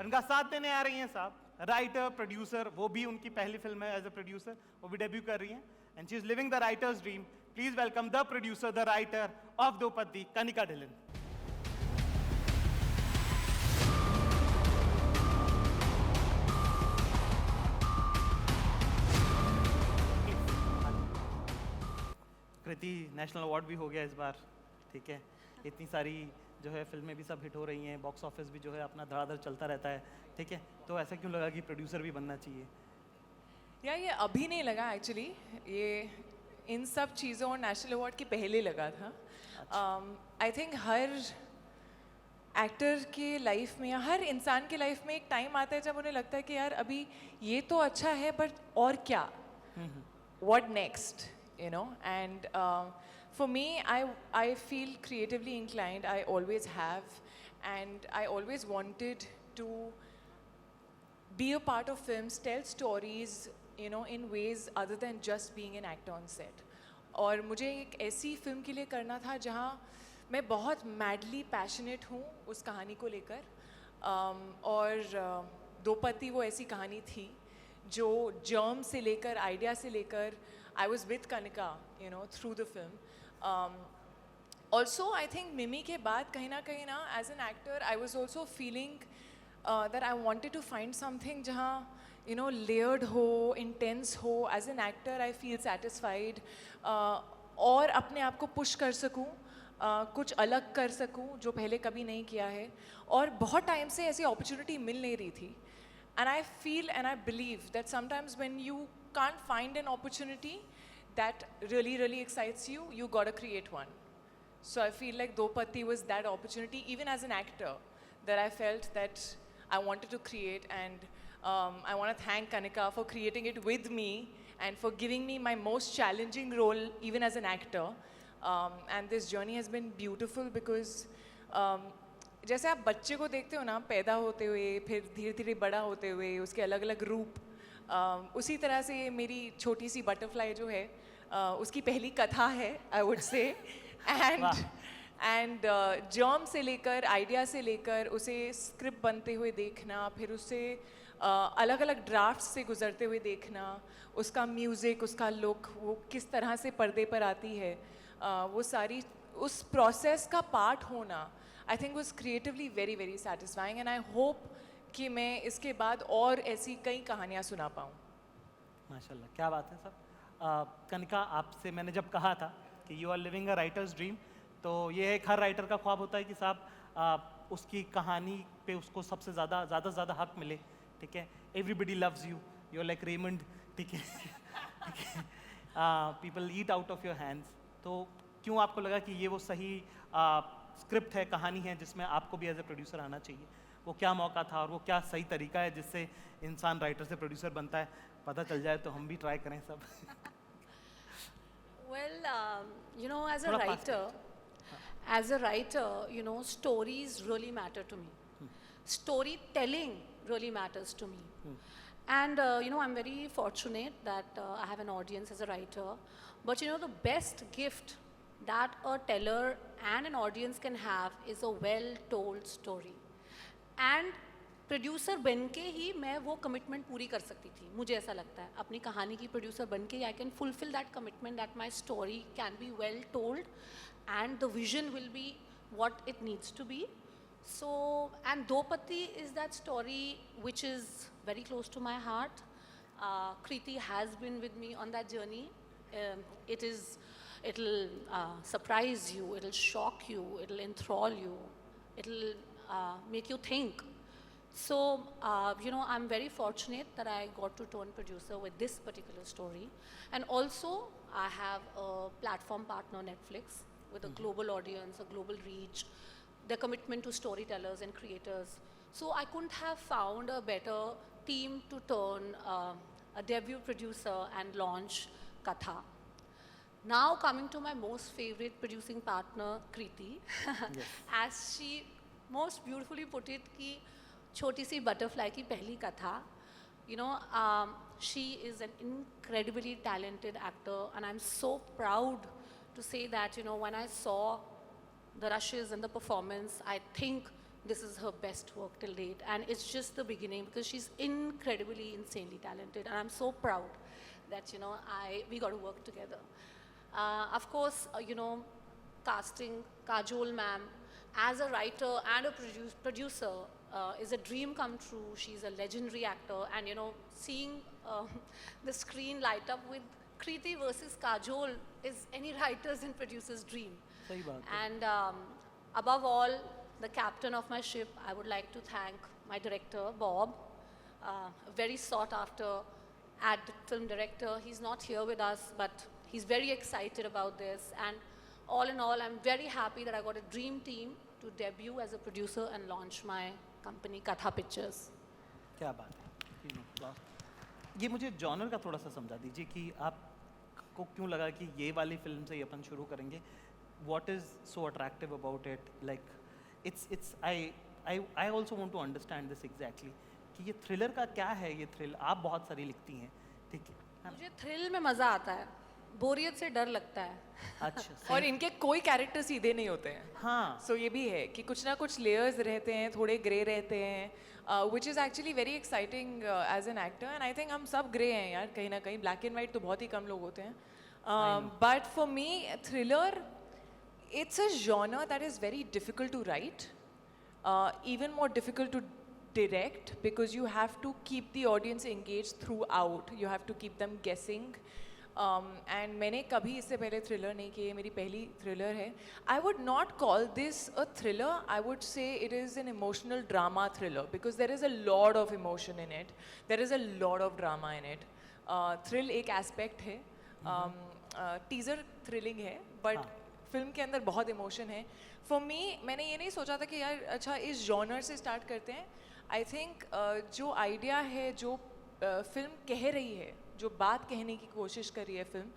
और इनका साथ देने आ रही हैं साहब राइटर प्रोड्यूसर, वो भी उनकी पहली फिल्म है एज अ प्रोड्यूसर, वो भी डेब्यू कर रही हैं and she is living the writer's dream. Please welcome the producer, the writer of Draupadi, Kanika Dhillon. Kriti, national award भी हो गया इस बार, ठीक है. इतनी सारी जो है फिल्में भी सब हिट हो रही हैं, बॉक्स ऑफिस भी जो है अपना धड़ाधड़ चलता रहता है, ठीक है. तो ऐसा क्यों लगा कि प्रोड्यूसर भी बनना चाहिए? ये अभी नहीं लगा एक्चुअली, ये इन सब चीज़ों और नेशनल अवार्ड के पहले लगा था. आई थिंक हर एक्टर के लाइफ में या हर इंसान के लाइफ में एक टाइम आता है जब उन्हें लगता है कि यार अभी ये तो अच्छा है बट और क्या, what next, you know. And for me, I feel creatively inclined. I always have, and I always wanted to be a part of films, tell stories, you know, in ways other than just being an actor on set. और मुझे एक ऐसी film के लिए करना था जहाँ मैं बहुत मैडली पैशनेट हूँ उस कहानी को लेकर. और द्रौपदी वो ऐसी कहानी थी जो जर्म से लेकर, आइडिया से लेकर, I was with Kanika, you know, through the film. Also I think Mimi के बाद कहीं ना as an actor I was also feeling that I wanted to find something जहाँ यू नो लेयर्ड हो, इंटेंस हो. As an actor I feel satisfied और अपने आप को पुश कर सकूँ, कुछ अलग कर सकूँ जो पहले कभी नहीं किया है. और बहुत टाइम से ऐसी अपॉर्चुनिटी मिल नहीं रही थी. And I feel and I believe that sometimes when you can't find an opportunity that really excites you, you gotta create one. So I feel like Dopati was that opportunity, even as an actor, that I felt that I wanted to create. And I want to thank Kanika for creating it with me and for giving me my most challenging role, even as an actor. And this journey has been beautiful because जैसे आप बच्चे को देखते हो ना पैदा होते हुए, फिर धीरे धीरे बड़ा होते हुए, उसके अलग अलग रूप, उसी तरह से मेरी छोटी सी बटरफ्लाई जो है उसकी पहली कथा है, I would say. And germ से लेकर, आइडिया से लेकर, उसे स्क्रिप्ट बनते हुए देखना, फिर उसे अलग अलग ड्राफ्ट से गुजरते हुए देखना, उसका म्यूज़िक, उसका लुक, वो किस तरह से पर्दे पर आती है, वो सारी उस प्रोसेस का पार्ट होना, I think was creatively very satisfying. And I hope कि मैं इसके बाद और ऐसी कई कहानियाँ सुना पाऊँ. माशाल्लाह, क्या बात है साहब. कनिका, आपसे मैंने जब कहा था कि you are living a writer's dream, तो ये एक हर राइटर का ख्वाब होता है कि साहब उसकी कहानी पे उसको सबसे ज़्यादा हक मिले, ठीक है. Everybody loves you, you are like Raymond, ठीक है. People eat out of your hands. तो क्यों आपको लगा कि ये वो सही स्क्रिप्ट है, कहानी है जिसमें आपको भी एज ए प्रोड्यूसर आना चाहिए? वो क्या मौका था और वो क्या सही तरीका है जिससे इंसान राइटर से प्रोड्यूसर बनता है? पता चल जाए तो हम भी ट्राई करें सब. Well, you know, as a writer, you know, stories really matter to me. Storytelling really matters to me. And, you know, I'm very fortunate that I have an audience as a writer. But, you know, the best gift that a teller and an audience can have is a well-told story. And producer बन के ही मैं वो commitment पूरी कर सकती थी, मुझे ऐसा लगता है. अपनी कहानी की प्रोड्यूसर बन के I can fulfil that commitment that my story can be well told and the vision will be what it needs to be. So, and Dopati is that story which is very close to my heart. Kriti has been with me on that journey. It'll surprise you, it'll shock you, it'll enthrall you, it'll make you think. So, you know, I'm very fortunate that I got to turn producer with this particular story. And also, I have a platform partner, Netflix, with a global audience, a global reach, their commitment to storytellers and creators. So I couldn't have found a better team to turn a debut producer and launch Katha. Now coming to my most favorite producing partner, Kriti, yes. As she most beautifully put it, ki choti si butterfly ki pehli katha. You know, she is an incredibly talented actor, and I'm so proud to say that, you know, when I saw the rushes and the performance, I think this is her best work till date, and it's just the beginning because she's incredibly, insanely talented, and I'm so proud that we got to work together. Of course, casting Kajol ma'am as a writer and a producer is a dream come true. She's a legendary actor, and seeing the screen light up with Kriti versus Kajol is any writer's and producer's dream. सही बात है. And above all, the captain of my ship, I would like to thank my director, Bob, a very sought after film director. He's not here with us, but he's very excited about this. And all in all, I'm very happy that I got a dream team to debut as a producer and launch my company, Katha Pictures. क्या बात है. ये मुझे genre का थोड़ा सा समझा दीजिए कि आपको क्यों लगा कि ये वाली फिल्म से ही अपन शुरू करेंगे. What is so attractive about it? Like, I also want to understand this exactly. कि ये थ्रिलर का क्या है. ये थ्रिल आप बहुत सारी लिखती हैं, ठीक है. मुझे थ्रिल में मज़ा आता है, बोरियत से डर लगता है. अच्छा. और इनके कोई कैरेक्टर सीधे नहीं होते हैं. हाँ. सो ये भी है कि कुछ ना कुछ लेयर्स रहते हैं, थोड़े ग्रे रहते हैं, which is actually very exciting as an actor. And I think हम सब ग्रे हैं यार, कहीं ना कहीं. ब्लैक एंड वाइट तो बहुत ही कम लोग होते हैं. But for me thriller, it's a genre that is very difficult to write, even more difficult to direct, because you have to keep the audience engaged throughout. You have to keep them guessing. And मैंने कभी इससे पहले thriller नहीं किए, मेरी पहली thriller है. I would not call this a thriller. I would say it is an emotional drama thriller, because there is a lot of emotion in it. There is a lot of drama in it. Thrill एक aspect है. Teaser thrilling है, but film के अंदर बहुत emotion है. For me, मैंने ये नहीं सोचा था कि यार अच्छा इस जॉनर से स्टार्ट करते हैं. आई थिंक जो आइडिया है, जो फिल्म कह रही है, जो बात कहने की कोशिश कर रही है फिल्म,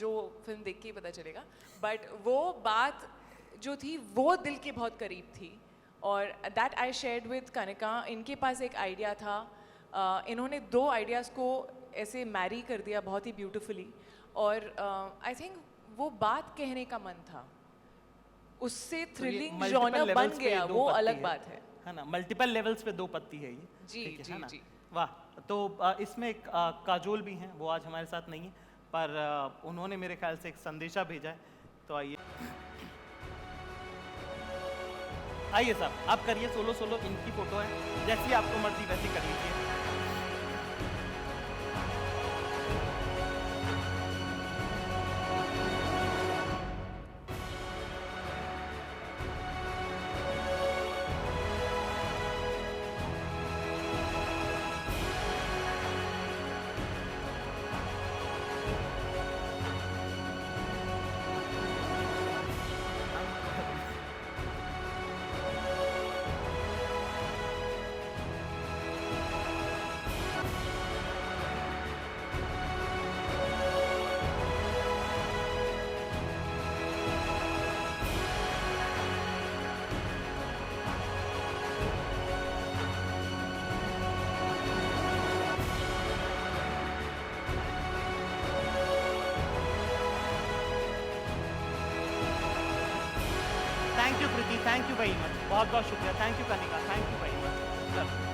जो फिल्म देख के ही पता चलेगा, बट वो बात जो थी वो दिल के बहुत करीब थी. और that I shared with Kanika. इनके पास एक आइडिया था, इन्होंने दो आइडियाज़ को ऐसे मैरी कर दिया बहुत ही ब्यूटिफुली. और आई थिंक वो बात कहने का मन था, उससे थ्रिलिंग जॉनर बन गया, वो अलग बात है ना. मल्टीपल लेवल्स पे दो पत्ती है ये. जी जी जी. वाह. तो इसमें एक काजोल भी हैं, वो आज हमारे साथ नहीं है, पर उन्होंने मेरे ख्याल से एक संदेशा भेजा है. तो आइए साहब, आप करिए सोलो. इनकी फोटो है, जैसी आपको मर्जी वैसी कर लीजिए. Thank you Preeti, thank you very much. बहुत बहुत शुक्रिया. Thank you Kanika, thank you very much.